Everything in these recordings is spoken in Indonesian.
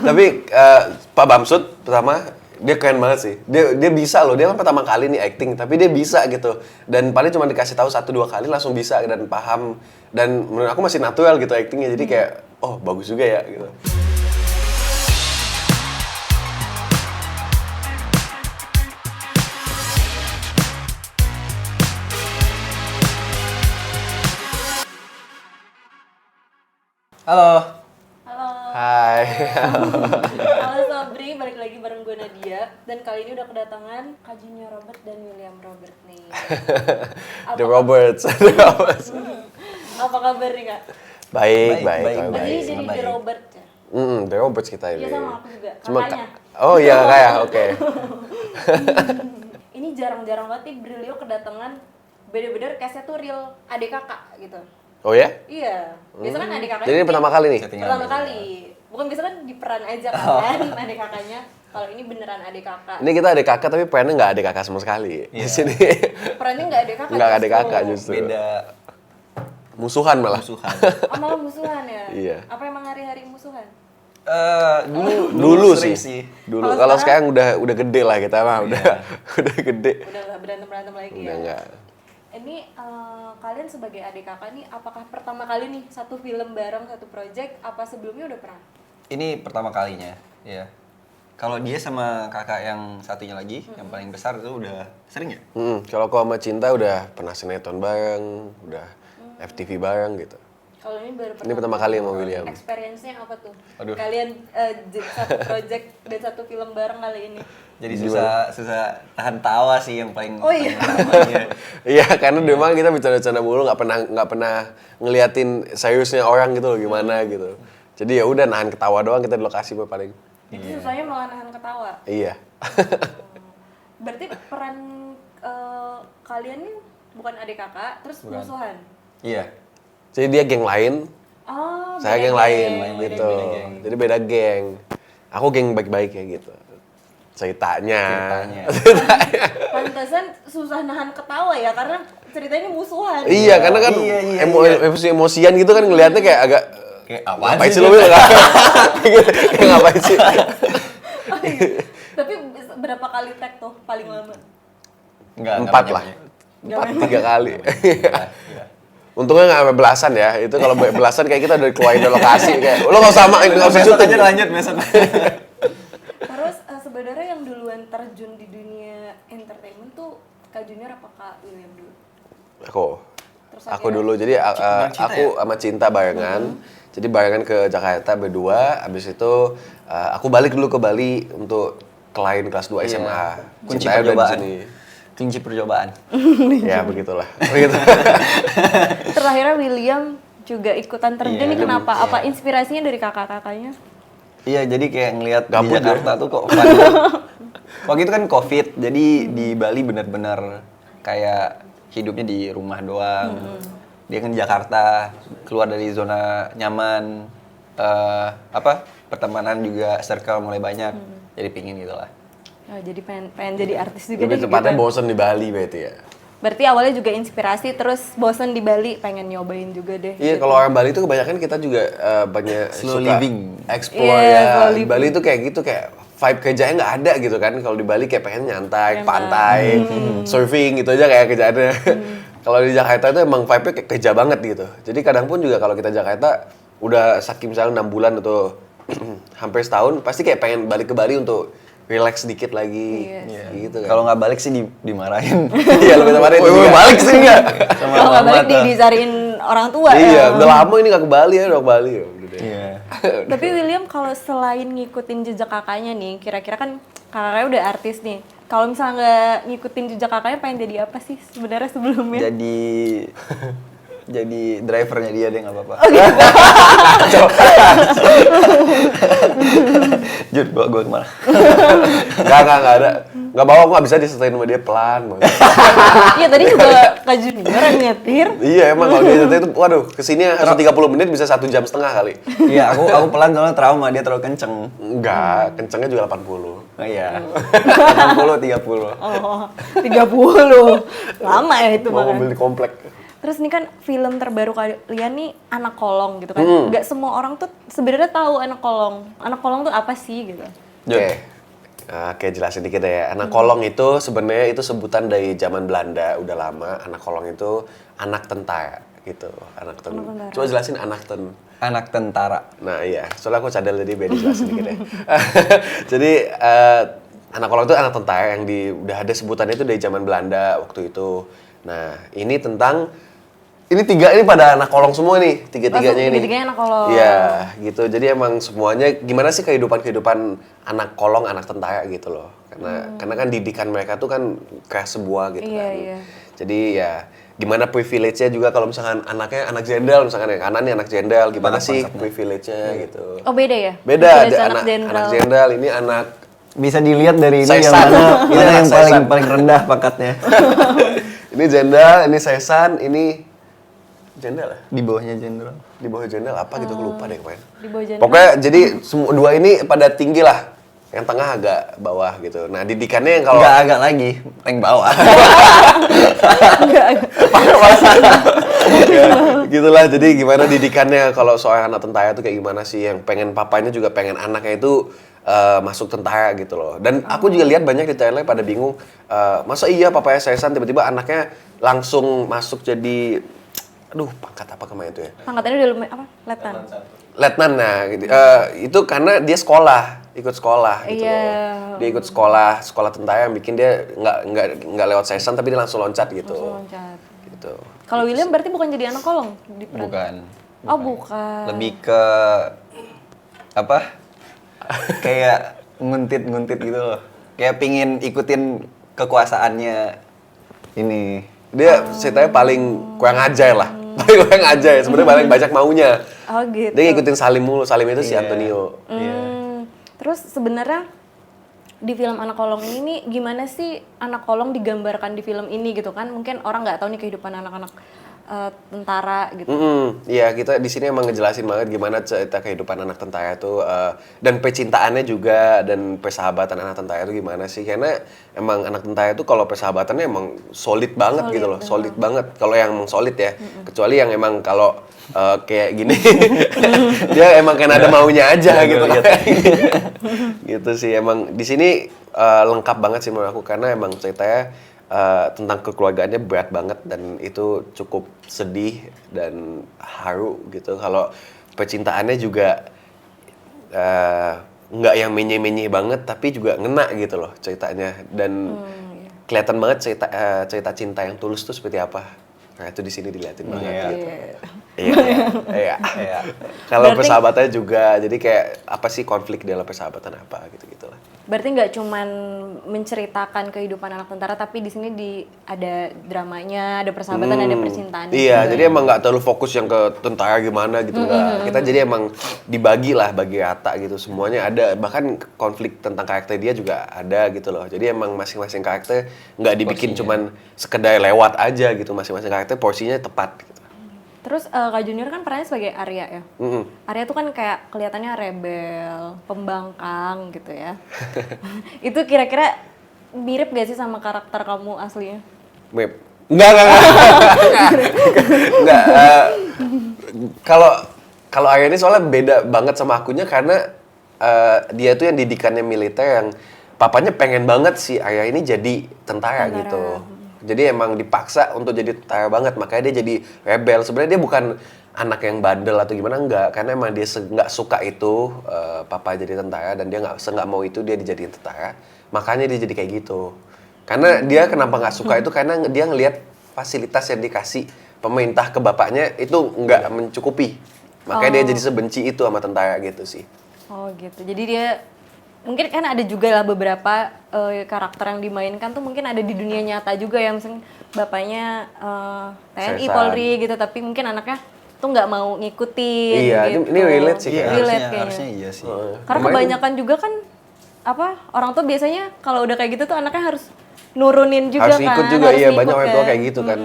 Tapi Pak Bamsud pertama dia keren banget sih. Dia bisa loh. Dia kan pertama kali nih acting, tapi dia bisa gitu. Dan paling cuma dikasih tahu 1-2 kali langsung bisa dan paham. Dan menurut aku masih natural gitu actingnya. Jadi kayak oh bagus juga ya gitu. Halo. Halo. Hai. Halo Sobri, balik lagi bareng gue Nadia. Dan kali ini udah kedatangan Kak Junior Robert dan William Robert nih. The Roberts. Apa kabar nih Kak? Baik. Jadi Sama The baik. Robert ya? The Roberts kita ini. Iya sama aku juga, Cuma kakaknya. oh iya kakak, oke. Ini jarang-jarang banget nih Brilio kedatangan bener-bener cast-nya tuh real adik kakak gitu. Oh ya? Iya, biasa kan adik kakaknya Jadi ini pertama kali nih? Settingan pertama beda. kali. Bukan biasa kan di peran aja kan adik kakaknya. Kalau ini beneran adik kakak. Ini kita adik kakak tapi perannya nggak adik kakak sama sekali. Di Iya. sini Perannya nggak adik kakak. nggak adik kakak justru. Beda Musuhan malah. musuhan. Oh, malah musuhan ya? Iya. Apa emang hari-hari musuhan? Dulu sering sih. Dulu. Kalau sekarang udah gede lah kita mah udah gede. Udah nggak berantem lagi Udah ya? nggak. Ini kalian sebagai adik kakak nih, apakah pertama kali nih satu film bareng, satu project, apa sebelumnya udah pernah? Ini pertama kalinya, ya. Kalau dia sama kakak yang satunya lagi, yang paling besar itu udah sering ya? Kalau aku sama Cinta udah pernah sinetron bareng, udah FTV bareng gitu. Kalau ini baru Ini pertama kali sama William. Experience-nya apa tuh? Aduh. Kalian satu project dan satu film bareng kali ini. Jadi susah tahan tawa sih yang paling Oh iya. paling utamanya. Iya, karena memang kita bercanda-canda mulu, nggak pernah ngeliatin seriusnya orang gitu loh gimana gitu. Jadi ya udah nahan ketawa doang kita di lokasi paling. Itu susahnya malah nahan ketawa. Iya. Berarti peran kalian nih bukan adik kakak, terus musuhan? Iya. Jadi dia geng lain, Oh, saya beda geng lain geng. gitu. beda geng. Jadi beda geng. Aku geng baik-baik ya gitu. Ceritanya. Pantesan susah nahan ketawa ya, karena ceritanya musuhan. Iya, karena kan Iya. emosian gitu kan ngelihatnya kayak agak Kayak apaan ngapain sih sih lo Wil? Kayak ngapain sih? Oh, iya. Tapi berapa kali tag tuh paling lama? Enggak 4 lah. banyak. 3 kali. Iya. Untungnya nggak sampai belasan ya. Itu kalau belasan kayak kita udah keluarin dari lokasi kayak lo nggak usah nggak usah Besok syuting. aja lanjut besok. Terus sebenarnya yang duluan terjun di dunia entertainment tuh Kak Junior apa Kak William dulu? Aku akhirnya- dulu jadi Bareng Cinta aku sama Cinta barengan. Jadi barengan ke Jakarta berdua. Abis itu aku balik dulu ke Bali untuk klien kelas 2 SMA. Kunci Cintanya udah di percobaan. sini. Kunci percobaan. Ya begitulah. Begitu. Terakhirnya William juga ikutan terjun Iya, nih, kenapa? iya. Apa inspirasinya dari kakak-kakaknya? Iya, jadi kayak ngelihat di Gabut Jakarta tuh kok fun. Waktu itu kan Covid, jadi di Bali benar-benar kayak hidupnya di rumah doang. Dia kan di Jakarta, keluar dari zona nyaman, pertemanan juga circle mulai banyak. Jadi pingin gitu lah. Oh, jadi pengen jadi artis juga Lebih deh tepatnya gitu. bosen di Bali berarti ya. Berarti awalnya juga inspirasi, terus bosen di Bali, pengen nyobain juga deh. Iya, gitu. kalau orang Bali itu kebanyakan kita juga banyak Slow suka living. explore Iya, ya. slow Di living. Bali itu kayak gitu, kayak vibe kerjanya nggak ada gitu kan. Kalau di Bali kayak pengen nyantai, ke pantai, surfing gitu aja kayak kerjaannya. Kalau di Jakarta itu emang vibe-nya kayak kerja banget gitu. Jadi kadang pun juga kalau kita Jakarta udah saking misalnya 6 bulan atau hampir setahun, pasti kayak pengen balik ke Bali untuk relax sedikit lagi. Iya. Gitu kan. Kalau nggak balik sih dimarahin. Iya, lebih tepatnya itu Woi, juga. balik sih enggak? Sama Kalau nggak balik mata. dicariin orang tua Iya, ya. udah lama ini nggak ke Bali ya, udah ke Bali ya. Udah deh. Iya. Tapi William kalau selain ngikutin jejak kakaknya nih, kira-kira kan kakaknya udah artis nih. Kalau misalnya nggak ngikutin jejak kakaknya, pengen jadi apa sih sebenarnya sebelumnya? Jadi drivernya dia deh nggak apa-apa. Jut, gua kemana? Nggak ada. Nggak bawa, aku nggak bisa disetain sama dia pelan banget. Iya tadi juga Kak Junior yang nyetir. Iya emang kalau dia setain itu, waduh kesini harus 30 menit bisa 1,5 jam kali. Iya, aku pelan soalnya trauma, dia terlalu kenceng. Enggak, kencengnya juga 80. Oh iya. 80 30. Oh, 30. Lama ya itu Mau makan. mobil di komplek. Terus ini kan film terbaru kalian nih Anak Kolong gitu kan. Nggak semua orang tuh sebenarnya tahu Anak Kolong. Anak Kolong tuh apa sih gitu? Oke, jelasin dikit ya. Anak kolong itu sebenarnya itu sebutan dari zaman Belanda, udah lama. Anak kolong itu anak tentara gitu. Anak tentara. Coba jelasin Anak tentara. Nah iya, soalnya aku cadel jadi biar dijelasin dikit ya. Jadi anak kolong itu anak tentara yang udah ada sebutannya itu dari zaman Belanda waktu itu. Nah ini ini pada anak kolong semua nih, tiga-tiganya ini. Tiga-tiganya anak kolong. Iya, gitu. Jadi emang semuanya gimana sih kehidupan anak kolong, anak tentara gitu loh. Karena kan didikan mereka tuh kan kayak sebuah gitu kan. Iya. Jadi ya gimana privilege-nya juga kalau misalkan anaknya anak jenderal, misalkan yang kanan nih anak jenderal, gimana sih privilege-nya gitu. Oh beda ya? Beda, Privilege ada anak jenderal, ini anak Bisa dilihat dari ini yang Sesan. mana Ini yang Sesan. paling rendah pangkatnya. ini jenderal, ini sesan, ini jenderal ya? Di bawahnya jenderal. Di bawah jenderal apa gitu, aku lupa deh kemarin. Di bawah jenderal. Pokoknya jadi semua dua ini pada tinggi lah. Yang tengah agak bawah gitu. Nah, didikannya yang kalau Enggak agak lagi, paling bawah. ya, gitulah. Jadi gimana didikannya kalau soal anak tentara tuh kayak gimana sih, yang pengen papanya juga pengen anaknya itu masuk tentara gitu loh. Dan aku juga lihat banyak di trailer pada bingung, masa iya papanya sesan tiba-tiba anaknya langsung masuk jadi pangkat apa kemarin itu ya? Pangkatannya udah apa? Letnan. Letnan. Nah, gitu. Itu karena dia ikut sekolah gitu Iya. loh. Dia ikut sekolah tentara yang bikin dia nggak lewat sesan tapi dia langsung loncat gitu. Langsung loncat. Gitu. Kalau William berarti bukan jadi anak kolong di peran? Bukan. Oh bukan. Lebih ke apa? Kayak nguntit gitu loh. Kayak pingin ikutin kekuasaannya ini. Dia ceritanya paling kurang ajar lah. Paling kurang ajar, sebenarnya paling banyak maunya. Oh gitu. Dia ngikutin Salim mulu. Salim itu si Iya. Antonio. Terus sebenarnya di film Anak Kolong ini nih gimana sih anak kolong digambarkan di film ini gitu kan? Mungkin orang nggak tahu nih kehidupan anak-anak tentara gitu. Iya, kita di sini emang ngejelasin banget gimana cerita kehidupan anak tentara itu dan percintaannya juga dan persahabatan anak tentara itu gimana sih? Karena emang anak tentara itu kalau persahabatannya emang solid banget gitu loh, solid banget. Kalau yang emang solid ya, kecuali yang emang kalau kayak gini, dia emang kan ada maunya aja gitu kan. Gitu sih, emang di sini lengkap banget sih menurut aku karena emang ceritanya tentang kekeluargaannya berat banget dan itu cukup sedih dan haru gitu. Kalau percintaannya juga nggak yang menye-menye banget tapi juga ngena gitu loh ceritanya dan kelihatan banget cerita cinta yang tulus tuh seperti apa. Nah itu di sini dilihatin banget gitu. Iya. Kalau Berarti- persahabatannya juga, jadi kayak apa sih konflik dalam persahabatan apa gitu lah. Berarti nggak cuman menceritakan kehidupan anak tentara, tapi di sini ada dramanya, ada persahabatan, ada percintaan. Iya, jadi emang nggak terlalu fokus yang ke tentara gimana gitu nggak. Kita jadi emang bagi rata gitu, semuanya ada. Bahkan konflik tentang karakter dia juga ada gitu loh. Jadi emang masing-masing karakter nggak dibikin cuman sekedar lewat aja gitu. Masing-masing karakter porsinya tepat. Gitu. Terus Kak Junior kan perannya sebagai Arya ya. Arya tuh kan kayak kelihatannya rebel, pembangkang gitu ya. Itu kira-kira mirip gak sih sama karakter kamu aslinya? Mip. Enggak. Enggak. Kalau Arya ini soalnya beda banget sama akunya karena dia tuh yang didikannya militer yang papanya pengen banget si Arya ini jadi tentara. Gitu. Jadi emang dipaksa untuk jadi tentara banget, makanya dia jadi rebel. Sebenarnya dia bukan anak yang bandel atau gimana, enggak. Karena emang dia nggak suka itu papa jadi tentara dan dia nggak mau itu dia dijadiin tentara. Makanya dia jadi kayak gitu. Karena dia kenapa nggak suka itu karena dia ngelihat fasilitas yang dikasih pemerintah ke bapaknya itu nggak mencukupi. Makanya dia jadi sebenci itu sama tentara gitu sih. Oh gitu. Jadi dia mungkin kan ada juga lah beberapa karakter yang dimainkan tuh mungkin ada di dunia nyata juga ya, misalnya bapaknya TNI, Sesan. Polri gitu, tapi mungkin anaknya tuh nggak mau ngikutin. Iya, gitu. ini relate sih kayaknya. Relate kayaknya. Harusnya iya sih. Karena kebanyakan juga kan orang tuh biasanya kalau udah kayak gitu tuh anaknya harus nurunin juga Harus ikut kan. juga, harus iya ngikut banyak orang tua kan. kayak gitu kan.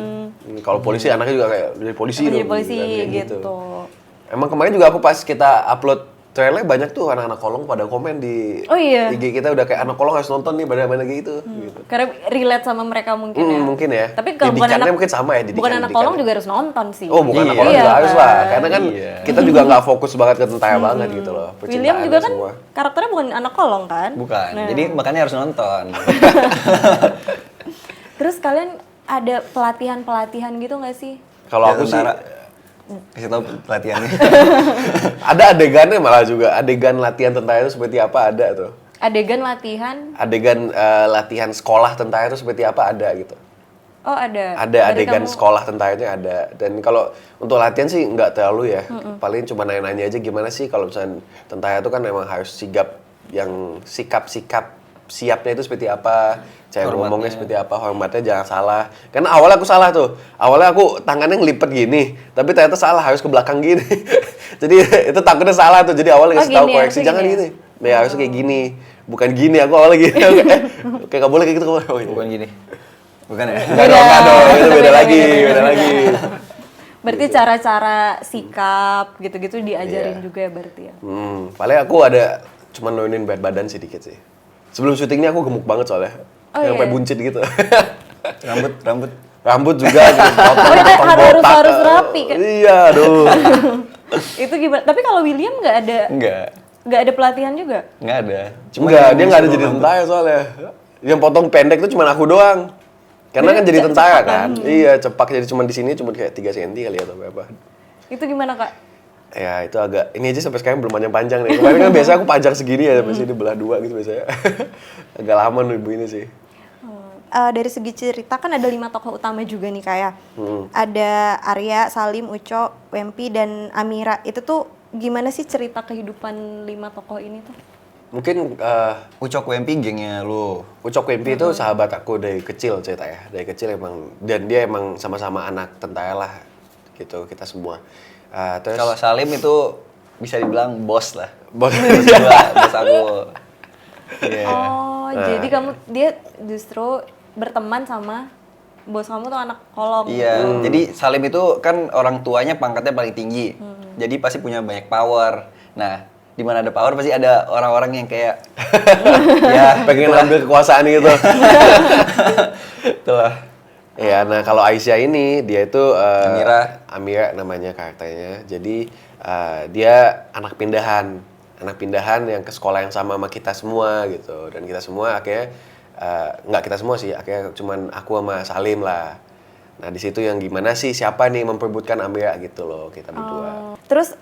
Kalau polisi anaknya juga kayak jadi polisi Jadi dong, polisi kayak gitu. Emang kemarin juga aku pas kita upload trailer banyak tuh anak-anak kolong pada komen di Oh iya. IG kita udah kayak anak kolong harus nonton nih pada gitu. Gitu. Karena relate sama mereka mungkin ya. Mungkin ya. Tapi kalau bukan Didikannya anak mungkin sama ya, bukan anak kolong didikannya. juga harus nonton sih. Oh, bukan anak Iya. kolong juga Iya, harus lah. kan? Karena kan Iya. kita juga nggak fokus banget ke tentara banget gitu loh. William juga kan Semua. karakternya bukan anak kolong kan? Bukan. Nah. Jadi makanya harus nonton. Terus kalian ada pelatihan gitu nggak sih? Kalau aku sih kasih tahu pelatihannya. ada adegannya malah juga. Adegan latihan tentara itu seperti apa ada tuh. Adegan latihan? Adegan latihan sekolah tentara itu seperti apa ada gitu. Oh ada. Ada Dari adegan kamu- sekolah tentaranya ada. Dan kalau untuk latihan sih nggak terlalu ya. Paling cuma nanya-nanya aja gimana sih kalau misalnya tentara itu kan memang harus sigap yang sikap-sikap siapnya itu seperti apa, cara ngomongnya seperti apa, hormatnya jangan salah. Karena awalnya aku salah tuh. Awalnya aku tangannya ngelipet gini, tapi ternyata salah harus ke belakang gini. Jadi itu takutnya salah tuh. Jadi awalnya ngasih tahu gini, koreksi harusnya jangan gini gini. Ya harus kayak gini. Bukan gini, aku awalnya gini. Kayak nggak boleh kayak gitu. Oh, iya. Bukan gini. Bukan ya? Nggak dong, itu beda lagi, beda lagi. Berarti cara-cara sikap gitu-gitu diajarin Iya. juga ya berarti ya. Paling aku ada cuman nurunin berat badan sedikit sih. Sebelum syuting ini aku gemuk banget soalnya. Oh, Sampai iya. buncit gitu. Rambut. Rambut juga gitu, potong, Oh, itu potong harus- botak. harus rapi kan? Iya, aduh. Itu gimana? Tapi kalau William Enggak. nggak ada pelatihan juga? Enggak ada. Enggak, yang dia nggak ada disuruh jadi rambut. tentara soalnya. Yang potong pendek itu cuma aku doang. Karena kan jadi tentara kan. Iya, cepak jadi cuma di sini cuma kayak 3 cm kali atau berapa. Itu gimana kak? Ya itu agak, ini aja sampai sekarang belum panjang-panjang nih. Kemarin kan biasa aku panjang segini ya, sampai sini belah 2 gitu biasanya. Agak lama nih ibu ini sih. Dari segi cerita kan ada 5 tokoh utama juga nih kayak ada Arya, Salim, Uco, Wempi dan Amira. Itu tuh gimana sih cerita kehidupan 5 tokoh ini tuh? Mungkin Ucok Wempi gengnya lu. Ucok Wempi itu sahabat aku dari kecil cerita ya. Dari kecil emang, dan dia emang sama-sama anak tentara lah gitu kita semua. Terus Kalau Salim itu bisa dibilang bos lah. Bos. Bos aku. Iya. Oh, jadi dia justru berteman sama bos kamu tuh anak kolong. Iya, jadi Salim itu kan orang tuanya pangkatnya paling tinggi. Jadi pasti punya banyak power. Nah, di mana ada power pasti ada orang-orang yang kayak ya pengen ambil kekuasaan gitu. itulah. Ya, nah kalau Aisyah ini dia itu Amira namanya karakternya. Jadi dia anak pindahan yang ke sekolah yang sama kita semua gitu. Dan kita semua akhirnya nggak kita semua sih, akhirnya cuman aku sama Salim lah. Nah di situ yang gimana sih siapa nih memperebutkan Amira gitu loh kita berdua. Terus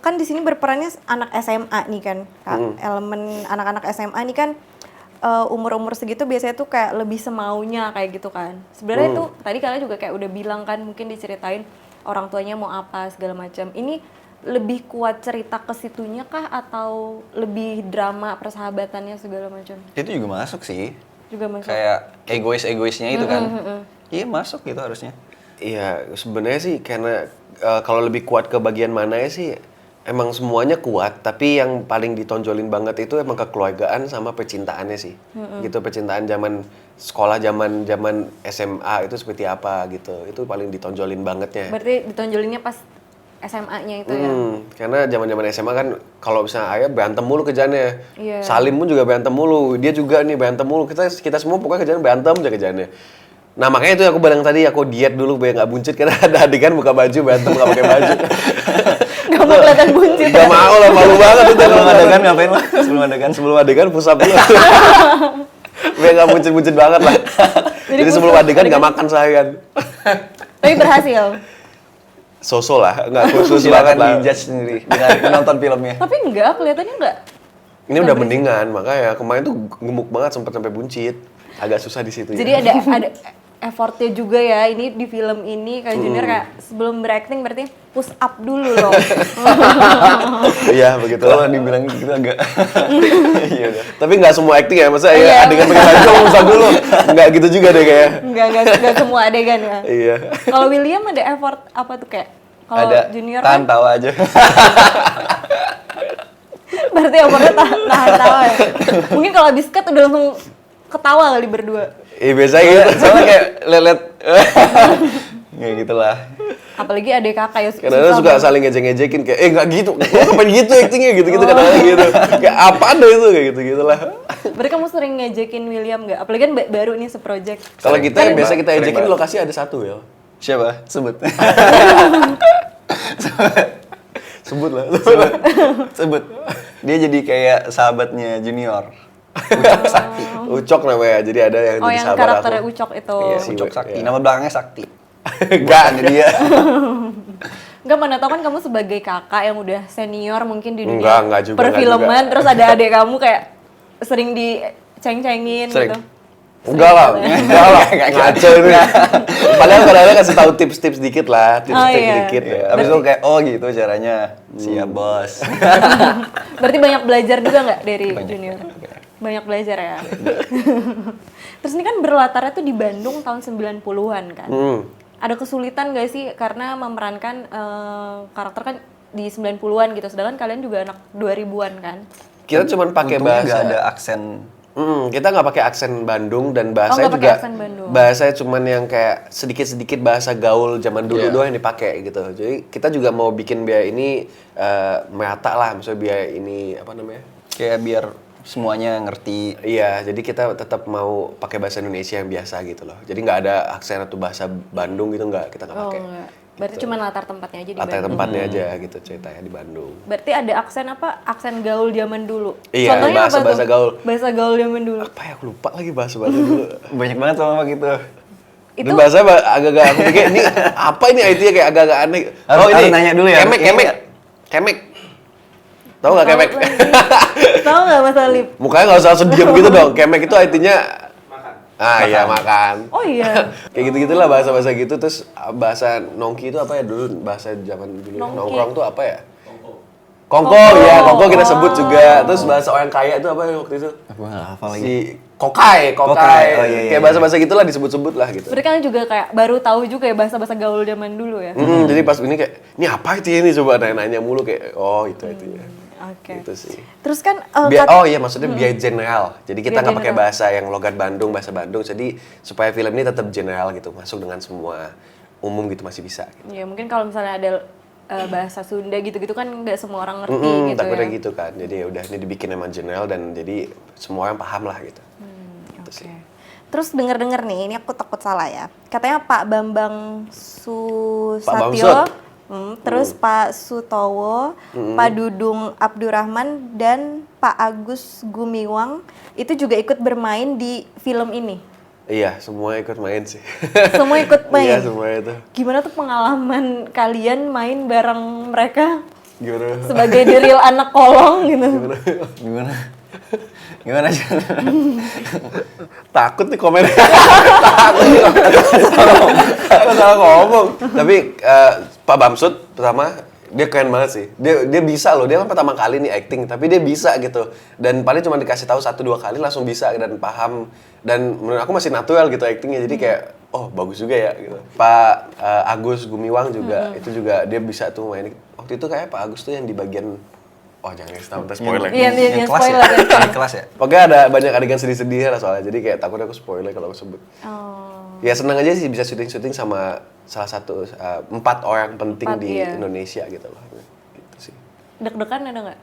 kan di sini berperannya anak SMA nih kan, Kak. Elemen anak-anak SMA nih kan umur-umur segitu biasanya tuh kayak lebih semaunya kayak gitu kan. Sebenarnya tuh tadi kalian juga kayak udah bilang kan mungkin diceritain orang tuanya mau apa segala macam. Ini lebih kuat cerita ke situnya kah atau lebih drama persahabatannya segala macam? Itu juga masuk sih. Juga masuk. Kayak egoisnya itu kan. Iya, masuk gitu harusnya. Iya sebenarnya sih karena kalau lebih kuat ke bagian mana ya sih emang semuanya kuat, tapi yang paling ditonjolin banget itu emang kekeluargaan sama percintaannya sih. Gitu percintaan zaman sekolah, zaman SMA itu seperti apa gitu. Itu paling ditonjolin bangetnya. Berarti ditonjolinnya pas SMA-nya itu ya. Karena zaman SMA kan kalau misalnya ayah berantem mulu kerjaannya. Iya. Salim pun juga berantem mulu. Dia juga nih berantem mulu. Kita semua pokoknya kerjaan berantem aja kerjaannya. Nah makanya itu aku bilang tadi aku diet dulu biar nggak buncit karena ada adegan buka baju berantem nggak pakai baju. Gak mau kelihatan buncit. Gak mau lah, malu banget itu kalau Sebelum adegan ngapain lah? sebelum adegan push up dulu. Biar nggak buncit-buncit banget lah. Jadi sebelum push up, adegan nggak makan seharian. Tapi berhasil. So-so lah, nggak khusus Silakan banget lah. di-judge sendiri dengan menonton filmnya. Tapi enggak, kelihatannya enggak. Ini udah mendingan, makanya kemarin tuh gemuk banget sempat sampai buncit. Agak susah di situ. Jadi ya. ada effortnya juga ya ini di film ini kayak Junior kayak sebelum berakting berarti push up dulu loh. Iya begitu. Kalau dibilang gitu agak. Iya udah. Tapi nggak semua acting ya, masa Iya. ya adegan pakai baju usah dulu. Nggak gitu juga deh kayak. Enggak semua adegan ya. Iya. Kalau William ada effort apa tuh kayak? Kalau Ada Junior tahan kan tawa aja. berarti effortnya tahan tawa ya. Mungkin kalau habis cut udah langsung ketawa kali berdua. Iya biasanya gitu. Soalnya kayak liat Ya gitulah. Apalagi adik kakak ya Kadang-kadang suka banget. saling ngejek-ngejekin kayak nggak gitu, lo ngapain gitu actingnya gitu-gitu kadang-kadang gitu. Kayak apa ada itu kayak gitu-gitulah. Berarti kamu sering ngejekin William nggak? Apalagi kan baru nih seproject. Kalau kita Sering biasa banget, kita sering ejekin banget. lokasi ada satu ya. Siapa? Sebut. Sebut lah. Sebut. Dia jadi kayak sahabatnya Junior. Ucok Sakti. Ucok namanya, jadi ada yang Oh jadi yang sahabat karakternya aku. Ucok itu. Iya, Si Ucok Ucok, Sakti. iya. Nama belakangnya Sakti. Enggak, Bukannya dia. Enggak, mana tau kan kamu sebagai kakak yang udah senior mungkin di dunia Enggak juga, perfilman, enggak juga. terus ada adik kamu kayak sering diceng-cengin Sering. gitu. Enggak lah, enggak lah, Enggak, ngaco ini. Padahal kadang-kadang kasih tahu tips-tips dikit lah, tips-tips iya. dikit ya. Abis itu kayak, oh gitu caranya. Siap bos. Berarti banyak belajar juga nggak dari Banyak. junior? Banyak belajar ya. Terus ini kan berlatarnya tuh di Bandung tahun 90-an kan. Ada kesulitan gak sih karena memerankan karakter kan di 90-an gitu, sedangkan kalian juga anak 2000-an kan? Kita cuma pakai Untungnya bahasa. nggak ada aksen. Kita nggak pakai aksen Bandung dan nggak bahasanya pakai juga aksen Bandung. bahasanya cuman yang kayak sedikit-sedikit bahasa gaul zaman dulu doang yang dipakai gitu. Jadi kita juga mau bikin biar ini merata lah, maksudnya biar ini apa namanya? Kayak biar semuanya ngerti. Iya, jadi kita tetap mau pakai bahasa Indonesia yang biasa gitu loh. Jadi nggak ada aksen atau bahasa Bandung gitu kita nggak Oh pakai. enggak. Berarti cuma latar tempatnya aja di Latar Bandung. tempatnya aja gitu ceritanya di Bandung. Berarti ada aksen apa? Aksen gaul zaman dulu. Iya, Contohnya apa bahasa tuh? gaul. Bahasa gaul zaman dulu. Apa ya, aku lupa lagi bahasa-bahasa dulu. Banyak banget sama gitu. Itu Dan bahasa agak-agak aku pikir ini apa ini IT-nya kayak agak-agak aneh. Harus nanya dulu ya. Kemek, Ini kemek. ya. Kemek. Tahu nggak kemek? Tahu nggak Mas Alif? Mukanya nggak usah langsung diem gitu dong. Kemek itu artinya iya makan. Oh iya. Kayak gitu-gitulah bahasa-bahasa gitu. Terus bahasa nongki itu apa ya dulu, bahasa zaman dulu Nongki. nongkrong tuh apa ya? Kongko ya, kongko kita sebut juga. Terus bahasa orang kaya itu apa ya waktu itu? Aku nggak hafal lagi. Si kokai. Kokai. Oh, iya, Kayak bahasa-bahasa gitulah disebut-sebut lah gitu. Berarti kalian juga kayak baru tahu juga ya bahasa-bahasa gaul zaman dulu ya? Jadi pas ini kayak, ini apa itu ini coba nanya mulu kayak, oh itu ya. Oke. Gitu sih. Terus kan Oh iya maksudnya biar general. Jadi kita Biar nggak pakai general. bahasa yang logat Bandung, bahasa Bandung. Jadi supaya film ini tetap general gitu, masuk dengan semua umum gitu masih bisa. Gitu. ya mungkin kalau misalnya ada bahasa Sunda gitu-gitu kan nggak semua orang ngerti gitu Takutnya ya. gitu kan. Jadi ya udah ini dibikin emang general dan jadi semua orang paham lah gitu. Gitu Oke. sih. Terus denger-denger nih, ini aku takut salah ya. Katanya Pak Bambang Bamsud. Susatyo, terus Pak Sutowo, Pak Dudung Abdurrahman, dan Pak Agus Gumiwang itu juga ikut bermain di film ini. Iya, semua ikut main sih. Semua ikut main. Iya, semua itu. Gimana tuh pengalaman kalian main bareng mereka Gimana? sebagai the real anak kolong gitu? Gimana? Gimana sih? Takut nih komen. Takut nih komen. Aku salah ngomong. Tapi Pak Bamsud pertama dia keren banget sih. Dia bisa loh. Dia kan pertama kali nih acting, tapi dia bisa gitu. Dan paling cuma dikasih tahu 1-2 kali langsung bisa dan paham. Dan menurut aku masih natural gitu actingnya. Jadi kayak oh bagus juga ya gitu. Pak Agus Gumiwang juga itu juga dia bisa tuh main. Waktu itu kayak Pak Agus tuh yang di bagian jangan kasih tahu, ntar spoiler. Iya, Yang kelas spoiler ya? ya. Yang kelas ya? Pokoknya ada banyak adegan sedih-sedih lah soalnya, jadi kayak takut aku spoiler kalau aku sebut. Oh. Ya senang aja sih bisa syuting-syuting sama salah satu 4 orang penting 4, di iya. Indonesia gitu loh. Gitu sih. Deg-degan ada nggak?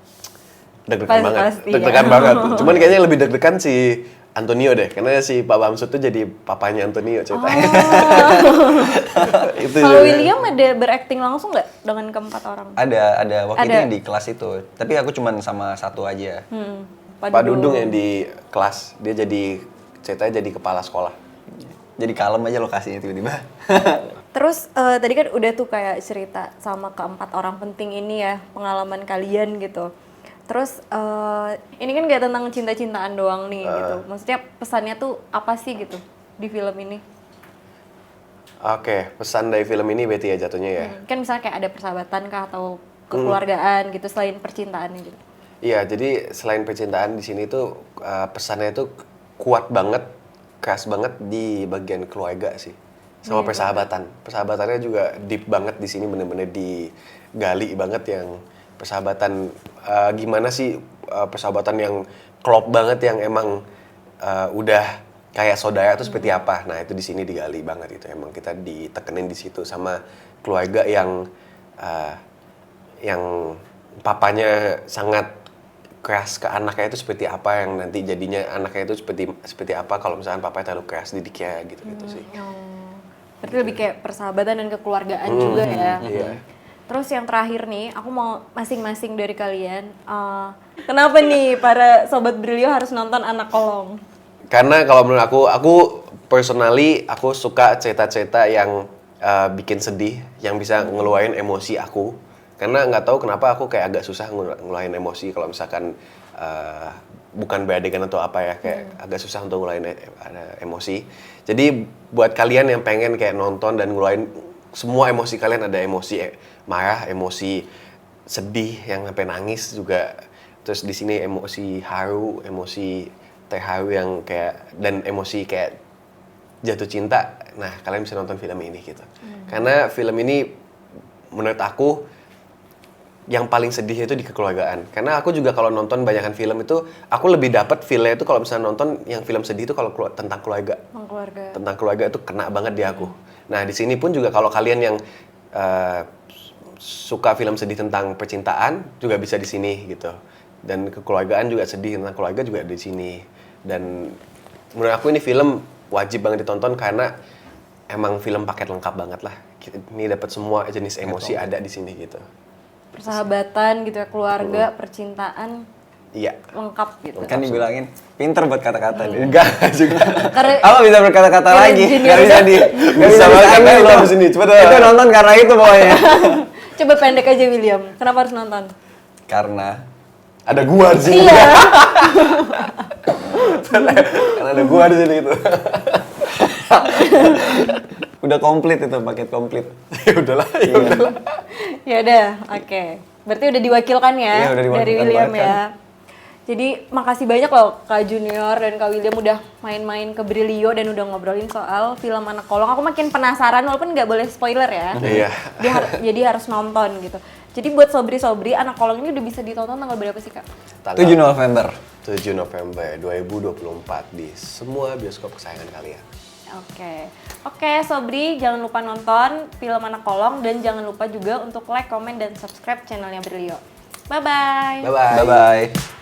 Deg-degan banget. Pasti, Deg-degan ya. banget. Cuman kayaknya lebih deg-degan si Antonio deh, karena si Pak Bamsud tuh jadi papanya Antonio ceritanya. Itu Kalau juga. William ada berakting langsung nggak dengan keempat orang? Ada. Waktu itu Ada. yang di kelas itu. Tapi aku cuman sama satu aja. Pak Dudung yang di kelas, dia jadi ceritanya jadi kepala sekolah. Jadi kalem aja lokasinya tiba-tiba. Terus tadi kan udah tuh kayak cerita sama keempat orang penting ini ya, pengalaman kalian gitu. Terus ini kan gak tentang cinta-cintaan doang nih gitu. Maksudnya pesannya tuh apa sih gitu di film ini? Oke, pesan dari film ini Betty ya jatuhnya ya. Kan misalnya kayak ada persahabatan kah atau kekeluargaan gitu selain percintaan gitu. Iya, jadi selain percintaan di sini tuh pesannya itu kuat banget, keras banget di bagian keluarga sih, sama persahabatan. Persahabatannya juga deep banget di sini, bener-bener digali banget yang persahabatan gimana sih persahabatan yang klop banget yang emang udah kayak saudara itu seperti apa. Nah, itu di sini digali banget itu. Emang kita ditekenin di situ sama keluarga yang papanya sangat keras ke anaknya itu seperti apa, yang nanti jadinya anaknya itu seperti apa kalau misalkan papanya terlalu keras didiknya gitu sih. Berarti lebih kayak persahabatan dan kekeluargaan juga ya. Iya. Terus yang terakhir nih, aku mau masing-masing dari kalian, kenapa nih para Sobat Brilio harus nonton Anak Kolong? Karena kalau menurut aku personally, aku suka cerita-cerita yang bikin sedih, yang bisa ngeluarin emosi aku. Karena nggak tahu kenapa aku kayak agak susah ngeluarin emosi kalau misalkan bukan beradegan atau apa ya, kayak agak susah untuk ngeluarin emosi. Jadi buat kalian yang pengen kayak nonton dan ngeluarin semua emosi kalian, ada emosi marah, emosi sedih yang sampai nangis juga. Terus di sini emosi haru, emosi terharu yang kayak, dan emosi kayak jatuh cinta. Nah, kalian bisa nonton film ini gitu. Karena film ini menurut aku yang paling sedih itu di kekeluargaan. Karena aku juga kalau nonton banyakan film itu, aku lebih dapat feel-nya itu kalau misalnya nonton yang film sedih itu kalau tentang keluarga. Tentang keluarga itu kena banget di aku. Nah, di sini pun juga kalau kalian yang suka film sedih tentang percintaan juga bisa di sini gitu. Dan kekeluargaan juga sedih tentang keluarga juga di sini. Dan menurut aku ini film wajib banget ditonton karena emang film paket lengkap banget lah. Ini dapat semua jenis emosi ada di sini gitu. Persahabatan gitu ya, keluarga, percintaan, Iya. lengkap gitu. Kan dibilangin pinter buat kata-kata dia. Enggak juga. Karena Apa bisa berkata-kata lagi? Junior Gak bisa udah- di Bisa banget itu. lo abis ini. Coba dong. Itu nonton karena itu pokoknya. coba pendek aja William, kenapa harus nonton? Karena Ada gua di sini. Iya. Karena ada gua di sini gitu. udah komplit itu, paket komplit. Ya udahlah, ya udahlah. Ya udah, oke. Berarti udah diwakilkan ya, Iya, udah diwakilkan dari William banget ya. Jadi makasih banyak loh Kak Junior dan Kak William udah main-main ke Brilio dan udah ngobrolin soal film Anak Kolong. Aku makin penasaran walaupun nggak boleh spoiler ya. Iya. Jadi harus nonton gitu. Jadi buat sobri-sobri Anak Kolong ini udah bisa ditonton tanggal berapa sih Kak? 7 November. 7 November 2024 di semua bioskop kesayangan kalian. Oke, Sobri jangan lupa nonton film Anak Kolong dan jangan lupa juga untuk like, komen, dan subscribe channelnya Brilio. Bye-bye. Bye-bye. Bye-bye.